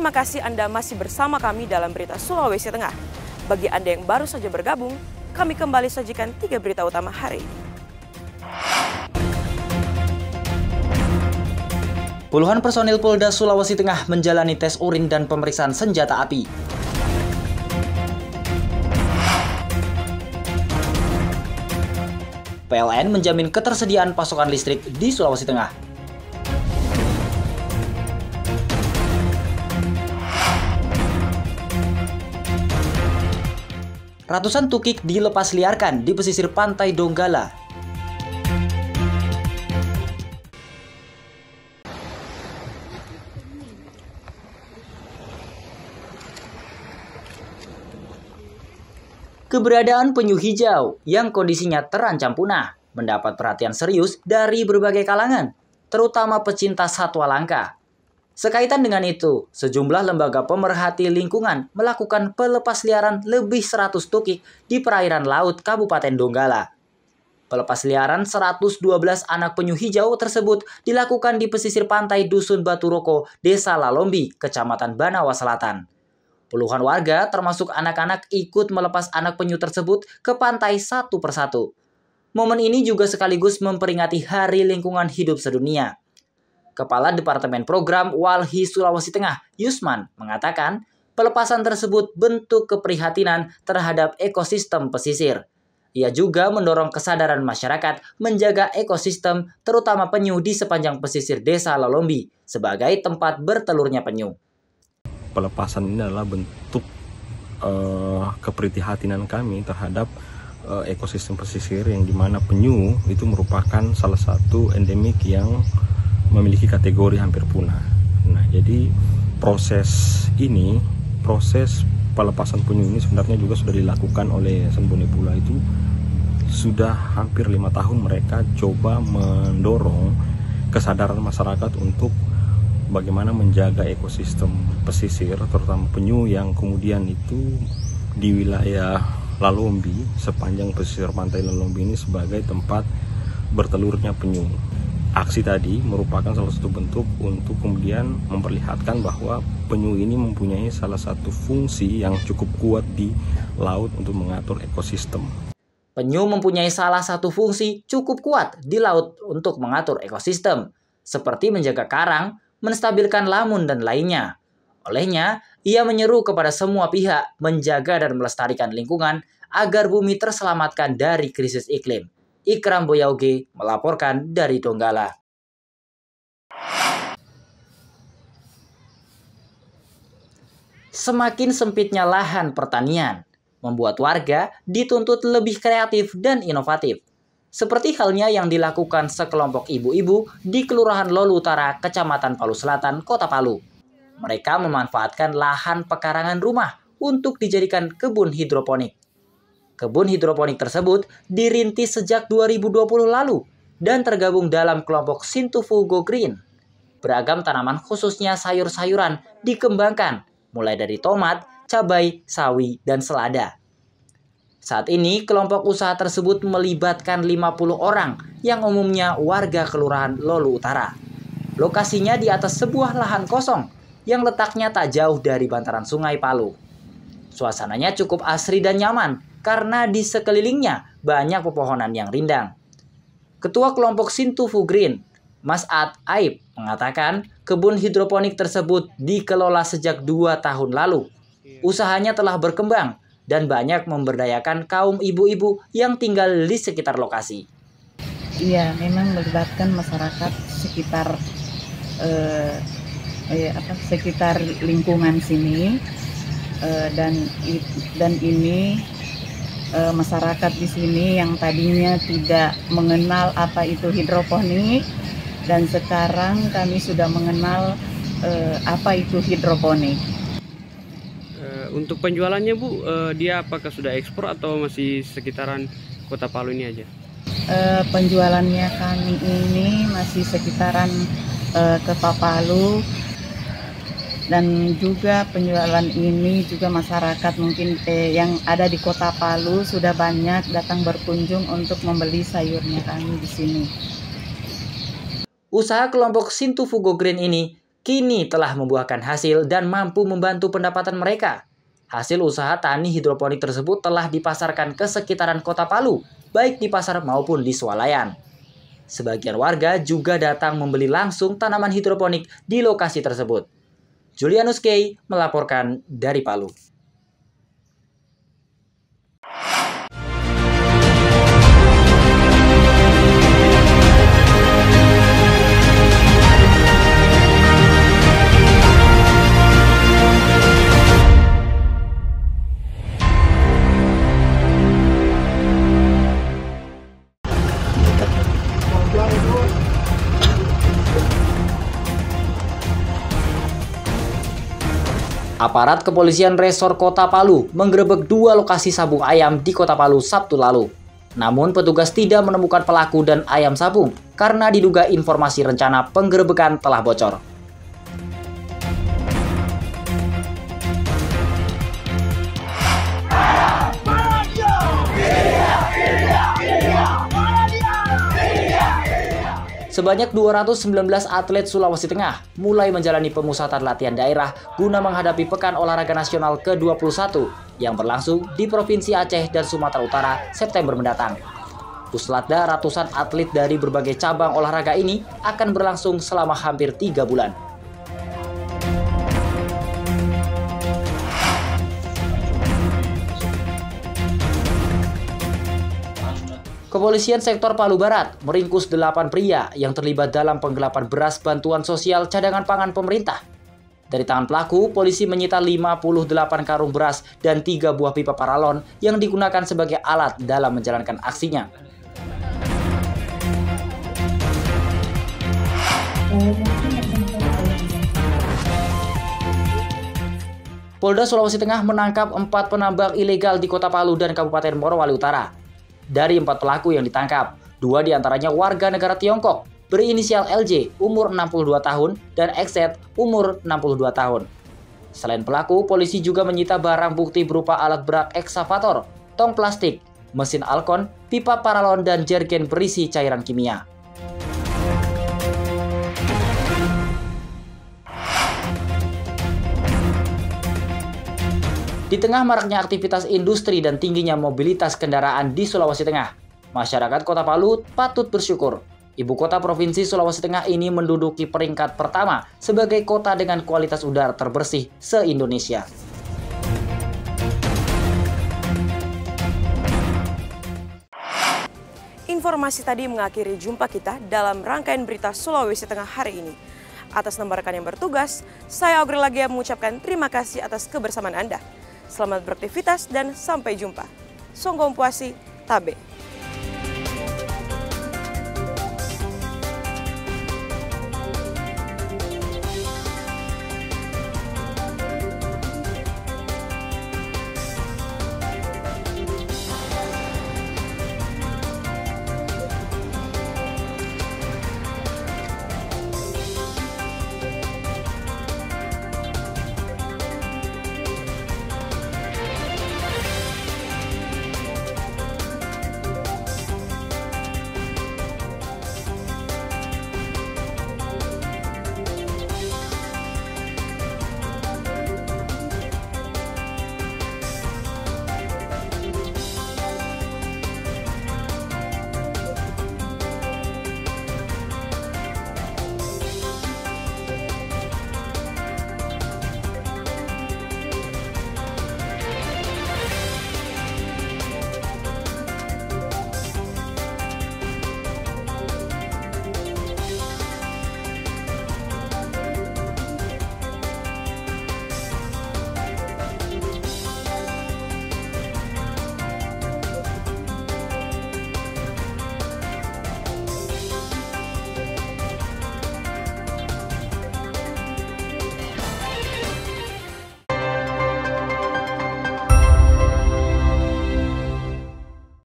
Terima kasih Anda masih bersama kami dalam Berita Sulawesi Tengah. Bagi Anda yang baru saja bergabung, kami kembali sajikan 3 berita utama hari ini. Puluhan personil Polda Sulawesi Tengah menjalani tes urin dan pemeriksaan senjata api. PLN menjamin ketersediaan pasokan listrik di Sulawesi Tengah. Ratusan tukik dilepas liarkan di pesisir pantai Donggala. Keberadaan penyu hijau yang kondisinya terancam punah mendapat perhatian serius dari berbagai kalangan, terutama pecinta satwa langka. Sekaitan dengan itu, sejumlah lembaga pemerhati lingkungan melakukan pelepasliaran lebih 100 tukik di perairan laut Kabupaten Donggala. Pelepasliaran 112 anak penyu hijau tersebut dilakukan di pesisir pantai Dusun Batu Roko, Desa Lalombi, Kecamatan Banawa Selatan. Puluhan warga termasuk anak-anak ikut melepas anak penyu tersebut ke pantai satu persatu. Momen ini juga sekaligus memperingati Hari Lingkungan Hidup Sedunia. Kepala Departemen Program Walhi Sulawesi Tengah, Yusman, mengatakan pelepasan tersebut bentuk keprihatinan terhadap ekosistem pesisir. Ia juga mendorong kesadaran masyarakat menjaga ekosistem, terutama penyu di sepanjang pesisir Desa Lalombi sebagai tempat bertelurnya penyu. Pelepasan ini adalah bentuk keprihatinan kami terhadap ekosistem pesisir yang dimana penyu itu merupakan salah satu endemik yang memiliki kategori hampir punah. Nah, jadi proses pelepasan penyu ini sebenarnya juga sudah dilakukan oleh Yayasan Bonebula. Itu sudah hampir 5 tahun mereka coba mendorong kesadaran masyarakat untuk bagaimana menjaga ekosistem pesisir, terutama penyu yang kemudian itu di wilayah Lalombi, sepanjang pesisir pantai Lalombi ini sebagai tempat bertelurnya penyu. Aksi tadi merupakan salah satu bentuk untuk kemudian memperlihatkan bahwa penyu ini mempunyai salah satu fungsi yang cukup kuat di laut untuk mengatur ekosistem. Penyu mempunyai salah satu fungsi cukup kuat di laut untuk mengatur ekosistem, seperti menjaga karang, menstabilkan lamun, dan lainnya. Olehnya, ia menyeru kepada semua pihak menjaga dan melestarikan lingkungan agar bumi terselamatkan dari krisis iklim. Ikram Boyauge melaporkan dari Donggala. Semakin sempitnya lahan pertanian membuat warga dituntut lebih kreatif dan inovatif. Seperti halnya yang dilakukan sekelompok ibu-ibu di Kelurahan Lolu Utara, Kecamatan Palu Selatan, Kota Palu. Mereka memanfaatkan lahan pekarangan rumah untuk dijadikan kebun hidroponik. Kebun hidroponik tersebut dirintis sejak 2020 lalu dan tergabung dalam kelompok Sintufu Go Green. Beragam tanaman khususnya sayur-sayuran dikembangkan, mulai dari tomat, cabai, sawi, dan selada. Saat ini, kelompok usaha tersebut melibatkan 50 orang yang umumnya warga Kelurahan Lolu Utara. Lokasinya di atas sebuah lahan kosong yang letaknya tak jauh dari bantaran Sungai Palu. Suasananya cukup asri dan nyaman karena di sekelilingnya banyak pepohonan yang rindang. Ketua kelompok Sintufu Green, Mas Ad Aib, mengatakan kebun hidroponik tersebut dikelola sejak 2 tahun lalu. Usahanya telah berkembang dan banyak memberdayakan kaum ibu-ibu yang tinggal di sekitar lokasi. Iya, memang melibatkan masyarakat sekitar sekitar lingkungan sini dan ini masyarakat di sini yang tadinya tidak mengenal apa itu hidroponik dan sekarang kami sudah mengenal apa itu hidroponik. Untuk penjualannya Bu, dia apakah sudah ekspor atau masih sekitaran Kota Palu ini aja? Penjualannya kami ini masih sekitaran Kota Palu, dan juga penjualan ini juga masyarakat mungkin yang ada di Kota Palu sudah banyak datang berkunjung untuk membeli sayurnya kami di sini. Usaha kelompok Sintufu Go Green ini kini telah membuahkan hasil dan mampu membantu pendapatan mereka. Hasil usaha tani hidroponik tersebut telah dipasarkan ke sekitaran Kota Palu, baik di pasar maupun di swalayan. Sebagian warga juga datang membeli langsung tanaman hidroponik di lokasi tersebut. Julianus Kay melaporkan dari Palu. Aparat kepolisian Resor Kota Palu menggerebek 2 lokasi sabung ayam di Kota Palu Sabtu lalu. Namun petugas tidak menemukan pelaku dan ayam sabung karena diduga informasi rencana penggerebekan telah bocor. Sebanyak 219 atlet Sulawesi Tengah mulai menjalani pemusatan latihan daerah guna menghadapi Pekan Olahraga Nasional ke-21 yang berlangsung di Provinsi Aceh dan Sumatera Utara September mendatang. Puslatda ratusan atlet dari berbagai cabang olahraga ini akan berlangsung selama hampir 3 bulan. Kepolisian sektor Palu Barat meringkus 8 pria yang terlibat dalam penggelapan beras bantuan sosial cadangan pangan pemerintah. Dari tangan pelaku, polisi menyita 58 karung beras dan 3 buah pipa paralon yang digunakan sebagai alat dalam menjalankan aksinya. Polda Sulawesi Tengah menangkap 4 penambang ilegal di Kota Palu dan Kabupaten Morowali Utara. Dari 4 pelaku yang ditangkap, 2 diantaranya warga negara Tiongkok, berinisial LJ, umur 62 tahun, dan XZ, umur 62 tahun. Selain pelaku, polisi juga menyita barang bukti berupa alat berat ekskavator, tong plastik, mesin alkon, pipa paralon, dan jergen berisi cairan kimia. Di tengah maraknya aktivitas industri dan tingginya mobilitas kendaraan di Sulawesi Tengah, masyarakat Kota Palu patut bersyukur. Ibu kota Provinsi Sulawesi Tengah ini menduduki peringkat pertama sebagai kota dengan kualitas udara terbersih se-Indonesia. Informasi tadi mengakhiri jumpa kita dalam rangkaian berita Sulawesi Tengah hari ini. Atas nama rekan yang bertugas, saya Aurel Lagia mengucapkan terima kasih atas kebersamaan Anda. Selamat beraktivitas dan sampai jumpa. Songgom Puasi, Tabe.